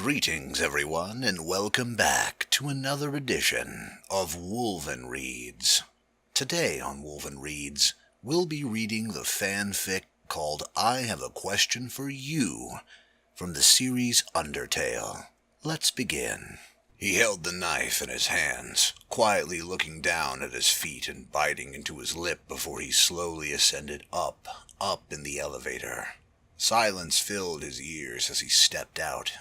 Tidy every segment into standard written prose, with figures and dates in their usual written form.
Greetings, everyone, and welcome back to another edition of Wolvenreads. Today on Wolvenreads, we'll be reading the fanfic called I Have a Question for You from the series Undertale. Let's begin. He held the knife in his hands, quietly looking down at his feet and biting into his lip before he slowly ascended up in the elevator. Silence filled his ears as he stepped out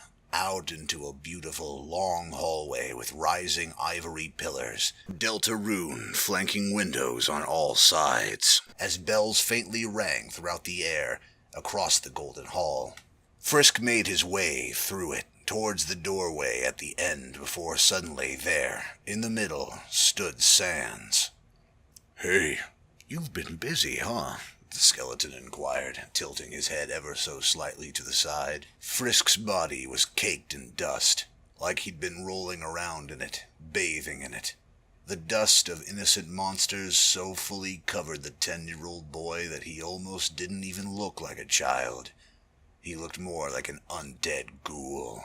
into a beautiful, long hallway with rising ivory pillars, delta rune flanking windows on all sides, as bells faintly rang throughout the air across the golden hall. Frisk made his way through it, towards the doorway at the end, before suddenly there, in the middle, stood Sans. "Hey, you've been busy, huh?" the skeleton inquired, tilting his head ever so slightly to the side. Frisk's body was caked in dust, like he'd been rolling around in it, bathing in it. The dust of innocent monsters so fully covered the 10-year-old boy that he almost didn't even look like a child. He looked more like an undead ghoul.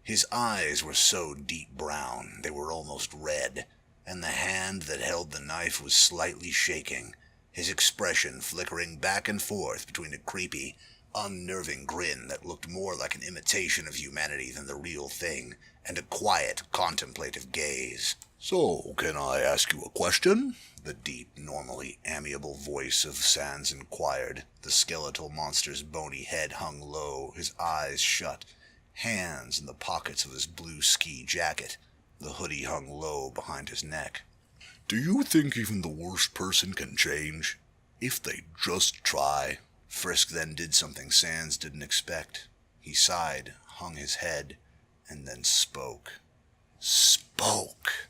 His eyes were so deep brown they were almost red, and the hand that held the knife was slightly shaking, his expression flickering back and forth between a creepy, unnerving grin that looked more like an imitation of humanity than the real thing, and a quiet, contemplative gaze. "So, can I ask you a question?" the deep, normally amiable voice of Sans inquired. The skeletal monster's bony head hung low, his eyes shut, hands in the pockets of his blue ski jacket. The hoodie hung low behind his neck. "Do you think even the worst person can change? If they just try?" Frisk then did something Sans didn't expect. He sighed, hung his head, and then spoke. Spoke!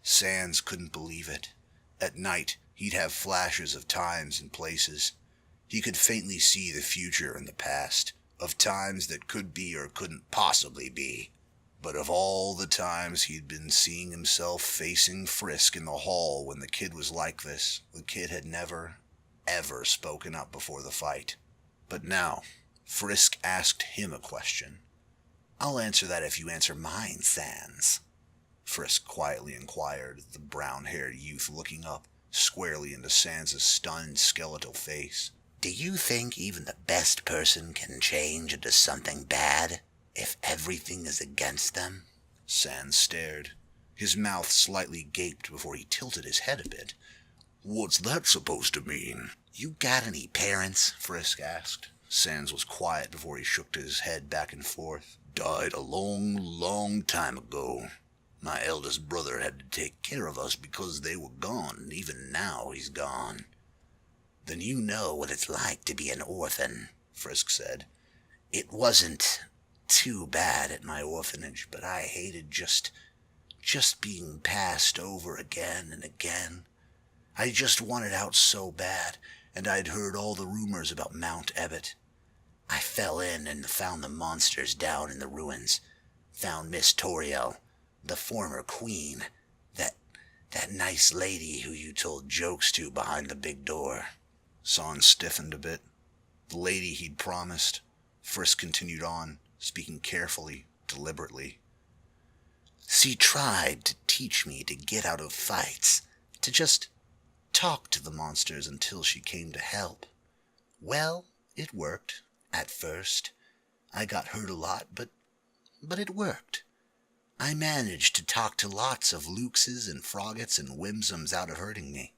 Sans couldn't believe it. At night, he'd have flashes of times and places. He could faintly see the future and the past, of times that could be or couldn't possibly be. But of all the times he'd been seeing himself facing Frisk in the hall when the kid was like this, the kid had never, ever spoken up before the fight. But now, Frisk asked him a question. "I'll answer that if you answer mine, Sans," Frisk quietly inquired, the brown-haired youth looking up squarely into Sans's stunned skeletal face. "Do you think even the best person can change into something bad if everything is against them?" Sans stared. His mouth slightly gaped before he tilted his head a bit. "What's that supposed to mean?" "You got any parents?" Frisk asked. Sans was quiet before he shook his head back and forth. "Died a long, long time ago. My eldest brother had to take care of us because they were gone, and even now he's gone." "Then you know what it's like to be an orphan," Frisk said. "It wasn't too bad at my orphanage, but I hated just being passed over again and again. I just wanted out so bad, and I'd heard all the rumors about Mount Ebbet. I fell in and found the monsters down in the ruins, found Miss Toriel, the former queen, that nice lady who you told jokes to behind the big door." Sans stiffened a bit. The lady he'd promised. Frisk continued on, speaking carefully, deliberately. "She tried to teach me to get out of fights, to just talk to the monsters until she came to help. Well, it worked, at first. I got hurt a lot, but it worked. I managed to talk to lots of Luxes and Froggets and Whimsums out of hurting me.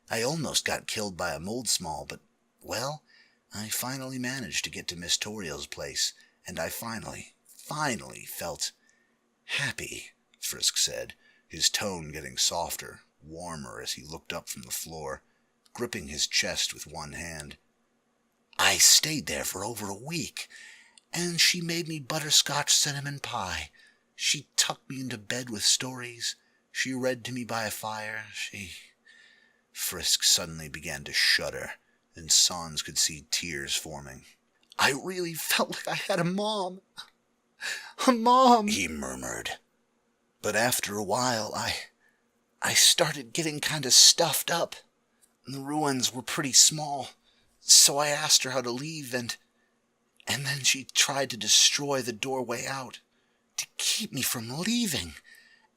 I almost got killed by a Moldsmal, but, well, I finally managed to get to Miss Toriel's place, and I finally felt happy," Frisk said, his tone getting softer, warmer as he looked up from the floor, gripping his chest with one hand. "I stayed there for over a week, and she made me butterscotch cinnamon pie. She tucked me into bed with stories. She read to me by a fire. Frisk suddenly began to shudder, and Sans could see tears forming. "I really felt like I had a mom. A mom," he murmured. "But after a while, I started getting kind of stuffed up. The ruins were pretty small, so I asked her how to leave, and then she tried to destroy the doorway out. to keep me from leaving.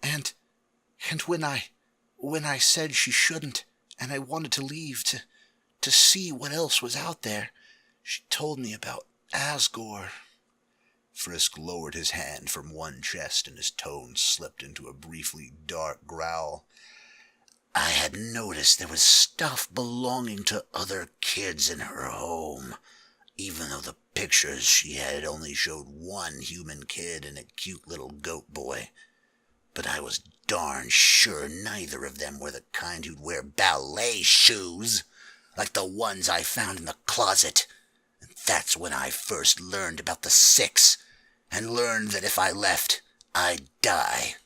And when I said she shouldn't, and I wanted to leave to see what else was out there, she told me about Asgore." Frisk lowered his hand from one chest, and his tone slipped into a briefly dark growl. "I had noticed there was stuff belonging to other kids in her home, even though the pictures she had only showed one human kid and a cute little goat boy. But I was darn sure neither of them were the kind who'd wear ballet shoes, like the ones I found in the closet. And that's when I first learned about the Six, and learned that if I left, I'd die.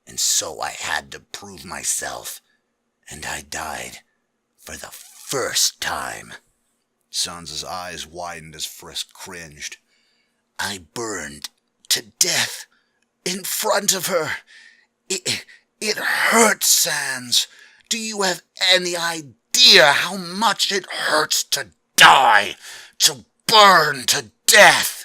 And so I had to prove myself. And I died for the first time." Sans' eyes widened as Frisk cringed. "I burned to death in front of her. It hurts, Sans. Do you have any idea how much it hurts to die, to burn to death?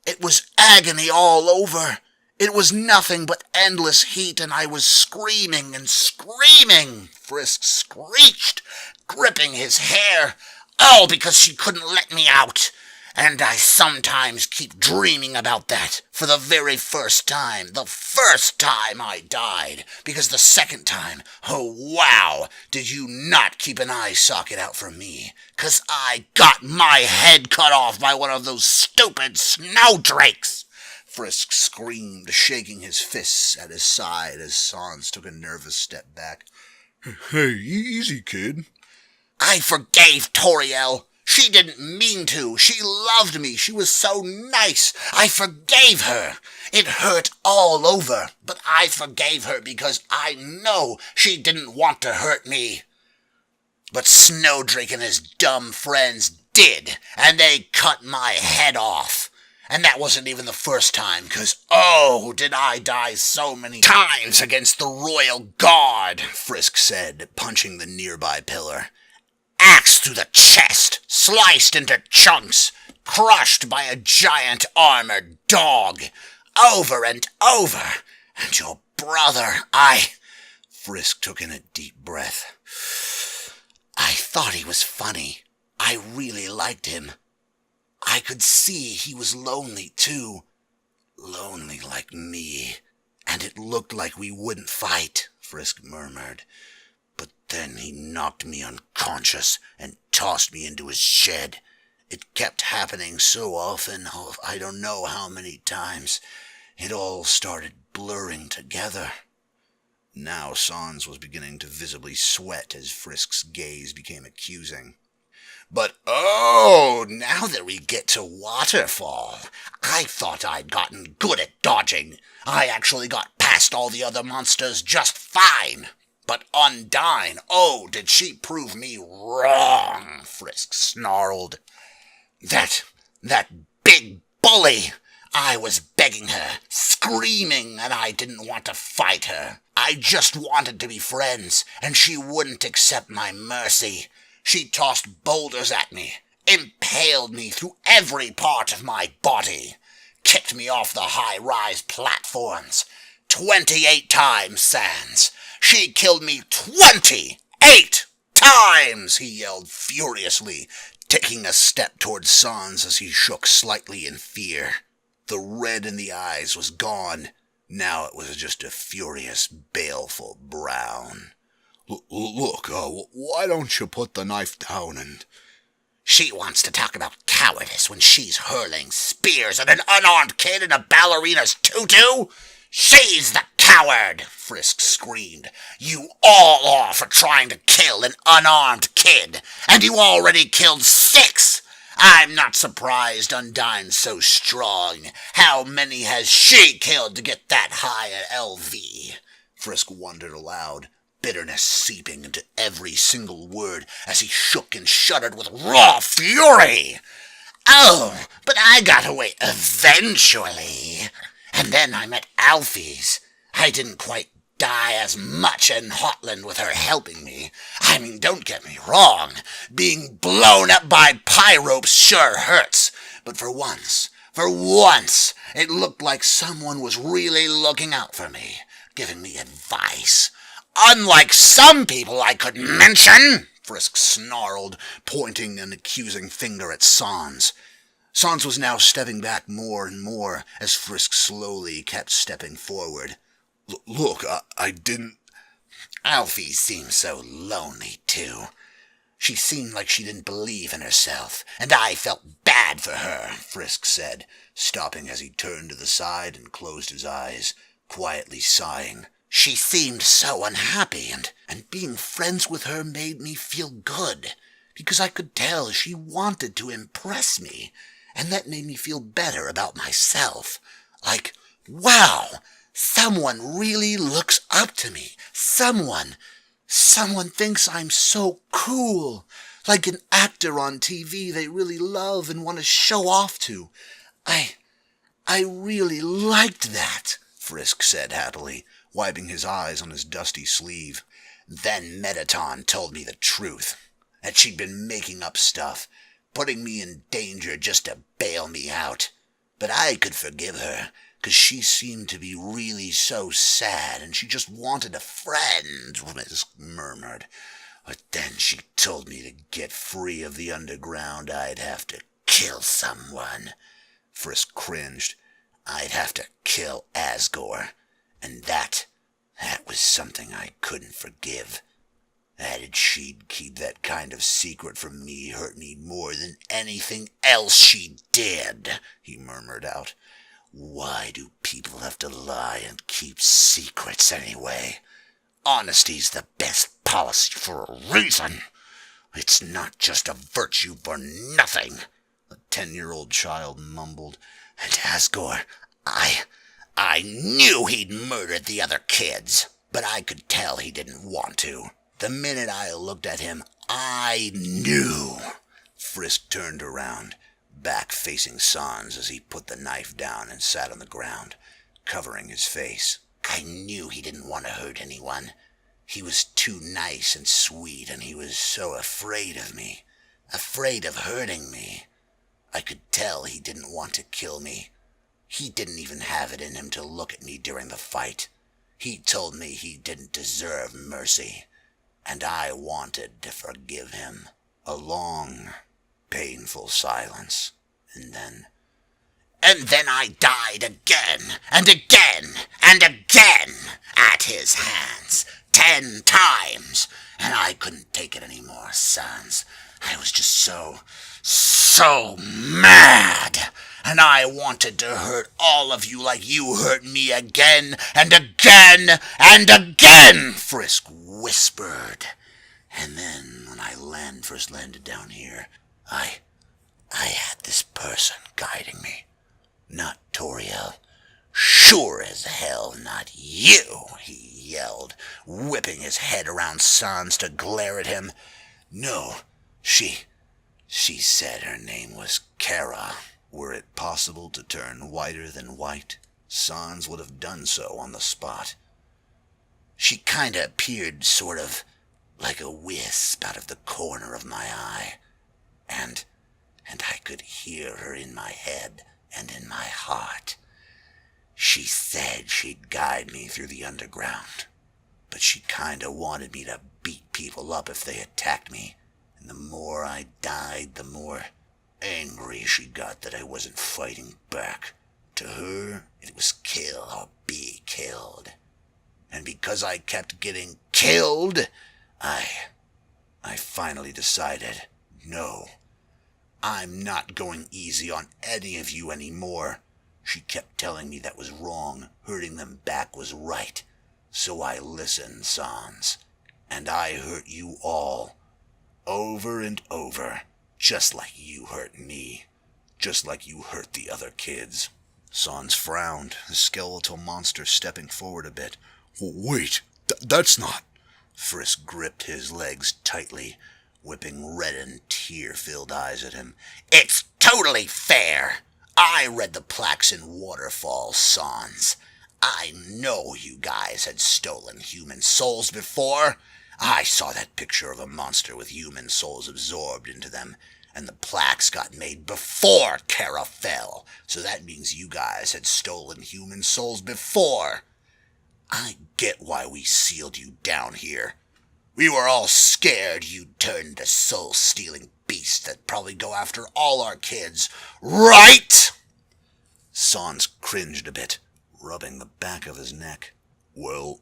It was agony all over. It was nothing but endless heat, and I was screaming and screaming," Frisk screeched, gripping his hair, "all because she couldn't let me out. And I sometimes keep dreaming about that, for the very first time I died, because the second time, oh wow, did you not keep an eye socket out for me, 'cause I got my head cut off by one of those stupid snowdrakes," Frisk screamed, shaking his fists at his side as Sans took a nervous step back. "Hey, easy, kid." "I forgave Toriel. She didn't mean to. She loved me. She was so nice. I forgave her. It hurt all over, but I forgave her because I know she didn't want to hurt me. But Snowdrake and his dumb friends did, and they cut my head off. And that wasn't even the first time, 'cause oh, did I die so many times against the Royal Guard," Frisk said, punching the nearby pillar. "Axed through the chest, sliced into chunks, crushed by a giant armored dog, over and over. And your brother, Frisk took in a deep breath. "I thought he was funny. I really liked him. I could see he was lonely, too. Lonely like me. And it looked like we wouldn't fight," Frisk murmured. "But then he knocked me unconscious and tossed me into his shed. It kept happening so often, I don't know how many times. It all started blurring together." Now Sans was beginning to visibly sweat as Frisk's gaze became accusing. "But now that we get to Waterfall, I thought I'd gotten good at dodging. I actually got past all the other monsters just fine. But Undyne, did she prove me wrong," Frisk snarled. That big bully! I was begging her, screaming, and I didn't want to fight her. I just wanted to be friends, and she wouldn't accept my mercy. She tossed boulders at me, impaled me through every part of my body, kicked me off the high-rise platforms. 28 times, Sans. She killed me 28 times, he yelled furiously, taking a step towards Sans as he shook slightly in fear. The red in the eyes was gone. Now it was just a furious, baleful brown. Look, why don't you put the knife down and... She wants to talk about cowardice when she's hurling spears at an unarmed kid in a ballerina's tutu? She's the coward, Frisk screamed. You all are for trying to kill an unarmed kid, and you already killed 6. I'm not surprised Undyne's so strong. How many has she killed to get that high at LV? Frisk wondered aloud, bitterness seeping into every single word as he shook and shuddered with raw fury. Oh, but I got away eventually. And then I met Alphys. I didn't quite die as much in Hotland with her helping me. I mean, don't get me wrong. Being blown up by pyropes sure hurts. But for once For once, it looked like someone was really looking out for me, giving me advice. Unlike some people I could mention, Frisk snarled, pointing an accusing finger at Sans. Sans was now stepping back more and more as Frisk slowly kept stepping forward. Look, I didn't... Alphys seemed so lonely, too. She seemed like she didn't believe in herself, and I felt bad for her, Frisk said, stopping as he turned to the side and closed his eyes, quietly sighing. She seemed so unhappy, and being friends with her made me feel good, because I could tell she wanted to impress me, and that made me feel better about myself. Like, wow, someone really looks up to me. Someone thinks I'm so cool, like an actor on TV they really love and want to show off to. I really liked that, Frisk said happily, wiping his eyes on his dusty sleeve. Then Mettaton told me the truth, that she'd been making up stuff, putting me in danger just to bail me out. But I could forgive her, 'cause she seemed to be really so sad, and she just wanted a friend, Frisk murmured. But then she told me to get free of the underground, I'd have to kill someone. Frisk cringed. I'd have to kill Asgore, and that was something I couldn't forgive. Added she'd keep that kind of secret from me hurt me more than anything else she did, he murmured out. Why do people have to lie and keep secrets anyway? Honesty's the best policy for a reason. It's not just a virtue for nothing, the 10-year-old child mumbled. And Asgore, I knew he'd murdered the other kids, but I could tell he didn't want to. The minute I looked at him, I knew. Frisk turned around, back facing Sans as he put the knife down and sat on the ground, covering his face. I knew he didn't want to hurt anyone. He was too nice and sweet, and he was so afraid of me, afraid of hurting me. I could tell he didn't want to kill me. He didn't even have it in him to look at me during the fight. He told me he didn't deserve mercy, and I wanted to forgive him. A long, painful silence, and then I died again, and again, and again, at his hands, 10 times, and I couldn't take it anymore, Sans. I was just so mad, and I wanted to hurt all of you like you hurt me again, and again, and again, Frisk whispered. And then, when I first landed down here, I had this person guiding me. Not Toriel. Sure as hell not you, he yelled, whipping his head around Sans to glare at him. No, she said her name was Chara. Were it possible to turn whiter than white, Sans would have done so on the spot. She kinda appeared sort of like a wisp out of the corner of my eye, and I could hear her in my head and in my heart. She said she'd guide me through the underground, but she kinda wanted me to beat people up if they attacked me, and the more I died, the more angry she got that I wasn't fighting back. To her, it was kill or be killed. And because I kept getting killed, I finally decided, no, I'm not going easy on any of you anymore. She kept telling me that was wrong, hurting them back was right. So I listened, Sans, and I hurt you all, over and over, just like you hurt me, just like you hurt the other kids. Sans frowned, the skeletal monster stepping forward a bit. Wait, that's not... Frisk gripped his legs tightly, whipping red and tear-filled eyes at him. It's totally fair. I read the plaques in Waterfall, Sans. I know you guys had stolen human souls before. I saw that picture of a monster with human souls absorbed into them, And the plaques got made before Chara fell, so that means you guys had stolen human souls before. I get why we sealed you down here. We were all scared you'd turn into soul-stealing beasts that probably go after all our kids, right? Sans cringed a bit, rubbing the back of his neck. Well,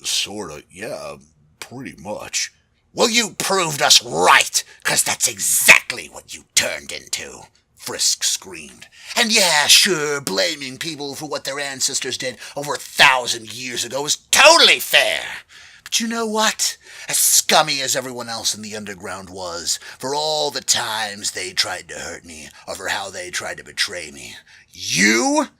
sorta, yeah, pretty much. Well, you proved us right, 'cause that's exactly what you turned into, Frisk screamed. And yeah, sure, blaming people for what their ancestors did over 1,000 years ago is totally fair. But you know what? As scummy as everyone else in the underground was, for all the times they tried to hurt me, or for how they tried to betray me, you're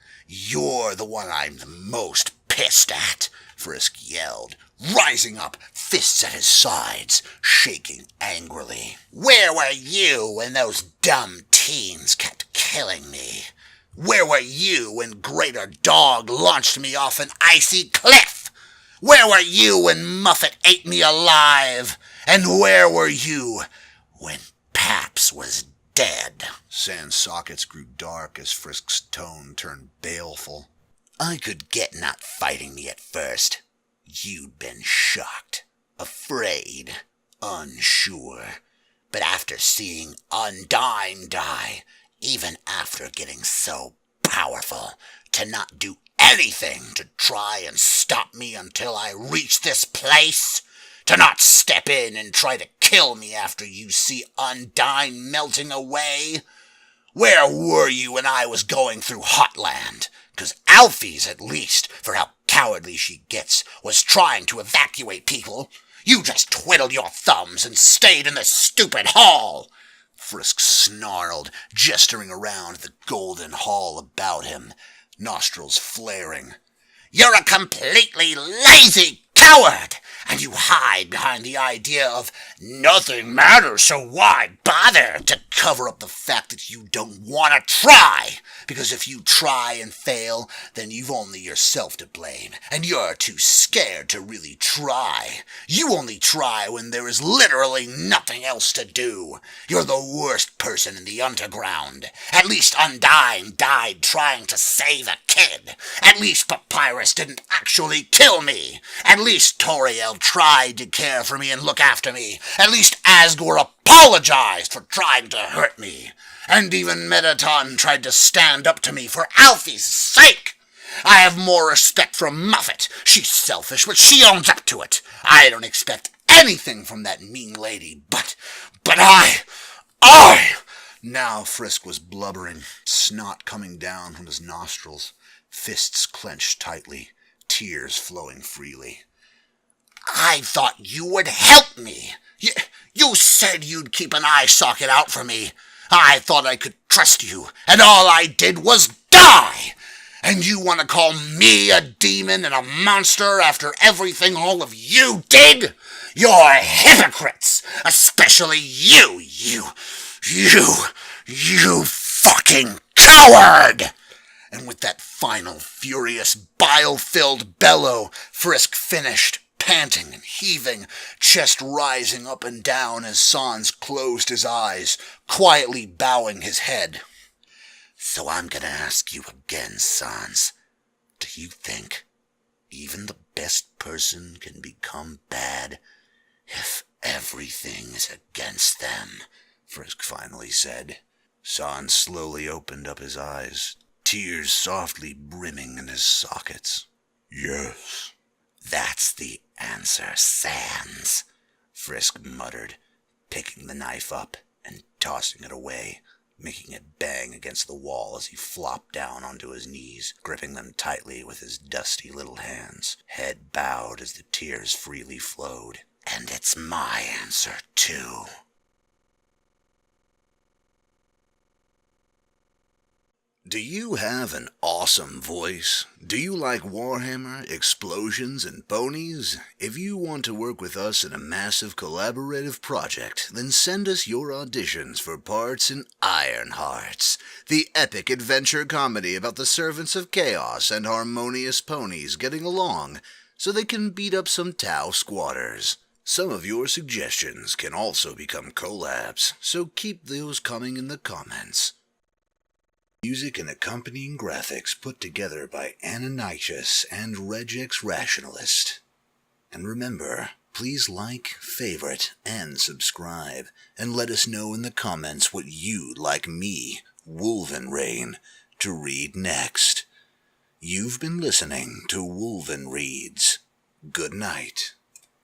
the one I'm the most pissed at, Frisk yelled, rising up, fists at his sides, shaking angrily. Where were you when those dumb teens kept killing me? Where were you when Greater Dog launched me off an icy cliff? Where were you when Muffet ate me alive? And where were you when Paps was dead? Sans sockets grew dark as Frisk's tone turned baleful. I could get not fighting me at first. You'd been shocked, afraid, unsure. But after seeing Undyne die, even after getting so powerful, to not do anything to try and stop me until I reach this place? To not step in and try to kill me after you see Undyne melting away? Where were you when I was going through Hotland? 'Cause Alphys, at least, for how cowardly she gets, was trying to evacuate people. You just twiddled your thumbs and stayed in the stupid hall. Frisk snarled, gesturing around the golden hall about him, nostrils flaring. You're a completely lazy coward, and you hide behind the idea of nothing matters, so why bother, to cover up the fact that you don't want to try. Because if you try and fail, then you've only yourself to blame, and you're too scared to really try. You only try when there is literally nothing else to do. You're the worst person in the underground. At least Undyne died trying to save a kid. At least Papyrus didn't actually kill me. At least Toriel tried to care for me and look after me. At least Asgore apologized for trying to hurt me. And even Mettaton tried to stand up to me for Alphys' sake. I have more respect for Muffet. She's selfish, but she owns up to it. I don't expect anything from that mean lady, but I... Now Frisk was blubbering, snot coming down from his nostrils, fists clenched tightly, tears flowing freely. I thought you would help me. You said you'd keep an eye socket out for me. I thought I could trust you, and all I did was die. And you want to call me a demon and a monster after everything all of you did? You're hypocrites, especially you fucking coward! And with that final, furious, bile-filled bellow, Frisk finished, panting and heaving, chest rising up and down as Sans closed his eyes, quietly bowing his head. So I'm gonna ask you again, Sans. Do you think even the best person can become bad if everything is against them? Frisk finally said. Sans slowly opened up his eyes, tears softly brimming in his sockets. Yes. That's the answer, Sans, Frisk muttered, picking the knife up and tossing it away, making it bang against the wall as he flopped down onto his knees, gripping them tightly with his dusty little hands, head bowed as the tears freely flowed. And it's my answer, too. Do you have an awesome voice? Do you like Warhammer, explosions, and ponies? If you want to work with us in a massive collaborative project, then send us your auditions for parts in Ironhearts, the epic adventure comedy about the servants of chaos and harmonious ponies getting along so they can beat up some Tau squatters. Some of your suggestions can also become collabs, so keep those coming in the comments. Music and accompanying graphics put together by Annanychus and Regex Rationalist. And remember, please like, favorite, and subscribe, and let us know in the comments what you'd like me, Wolvenreign, to read next. You've been listening to Wolven Reads. Good night.